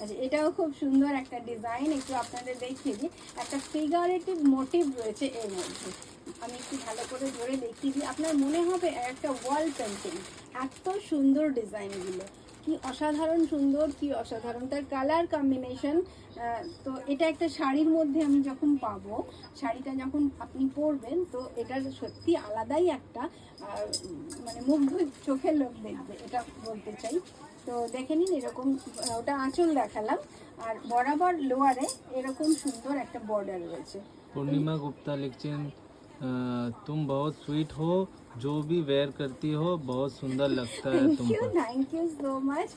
আচ্ছা, এটাও খুব সুন্দর একটা ডিজাইন, একটু আপনাদের দেখিয়ে দিই। একটা ফিগারেটিভ মোটিভ রয়েছে এর মধ্যে। আমি একটু ভালো করে ধরে দেখিয়ে দিই, আপনার মনে হবে একটা ওয়াল পেন্টিং। এত সুন্দর ডিজাইনগুলো, কি অসাধারণ সুন্দর, কি অসাধারণ তার কালার কম্বিনেশন। তো এটা একটা শাড়ির মধ্যে আমি যখন পাবো, শাড়িটা যখন আপনি পরবেন, তো এটার সত্যি আলাদাই একটা মানে মুগ্ধ চোখের লোক দেখবে, এটা বলতে চাই। তো দেখে নিন এরকম, ওটা আঁচল দেখালাম, আর বরাবর লোয়ারে এরকম সুন্দর একটা বর্ডার রয়েছে। पूर्णिमा गुप्ता लिखছেন तुम बहुत स्वीट हो, जो भी वेयर करती हो बहुत सुंदर लगता है तुम पर। Thank you so much.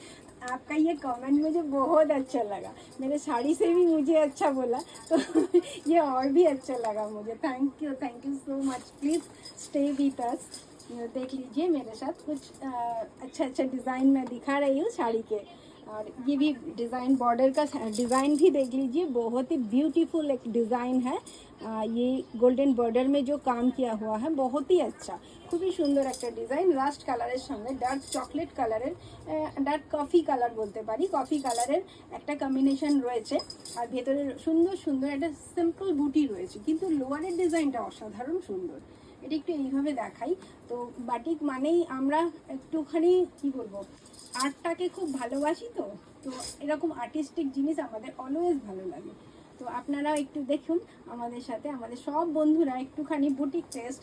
आपका ये कमेंट मुझे बहुत अच्छा लगा, मेरे साड़ी से भी मुझे अच्छा बोला, तो ये और भी अच्छा लगा मुझे। Thank you so much. Please stay with us. देख लीजिए मेरे साथ कुछ अच्छा अच्छा डिज़ाइन मैं दिखा रही हूँ साड़ी के। और ये भी डिज़ाइन, बॉर्डर का डिज़ाइन भी देख लीजिए, बहुत ही ब्यूटीफुल एक डिज़ाइन है। ये गोल्डन बॉर्डर में जो काम किया हुआ है बहुत ही अच्छा, খুবই সুন্দর একটা ডিজাইন। রাস্ট কালারের সঙ্গে ডার্ক চকলেট কালারের, ডার্ক কফি কালার বলতে পারি, কফি কালারের একটা কম্বিনেশন রয়েছে। আর ভেতরে সুন্দর সুন্দর একটা সিম্পল বুটি রয়েছে, কিন্তু লোয়ারের ডিজাইনটা অসাধারণ সুন্দর। এটা একটু এইভাবে দেখাই। তো বাটিক মানেই আমরা একটুখানি কি বলবো, আর্টটাকে খুব ভালোবাসি। তো তো এরকম আর্টিস্টিক জিনিস আমাদের অলওয়েজ ভালো লাগে। তো আপনারাও একটু দেখুন আমাদের সাথে, আমাদের সব বন্ধুরা একটুখানি বুটিক টেস্ট,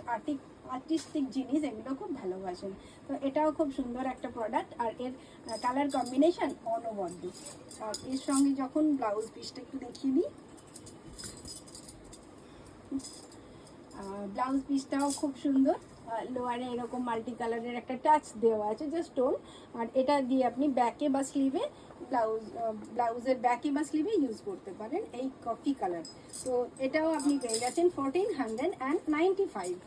আর্টিস্টিক জিনিস এগুলো খুব ভালোবাসেন। তো এটাও খুব সুন্দর একটা প্রোডাক্ট, আর এর কালার কম্বিনেশন অনবদ্য। আর এর সঙ্গে যখন ব্লাউজ পিসটা একটু দেখিয়ে দিই, ব্লাউজ পিসটাও খুব সুন্দর। লোয়ারে এরকম মাল্টি কালারের একটা টাচ দেওয়া আছে, জাস্ট স্টোন। আর এটা দিয়ে আপনি ব্যাকে বা স্লিভে, ব্লাউজের ব্যাকে বা স্লিভে ইউজ করতে পারেন এই কফি কালার। তো এটাও আপনি পেয়ে যাচ্ছেন 1495।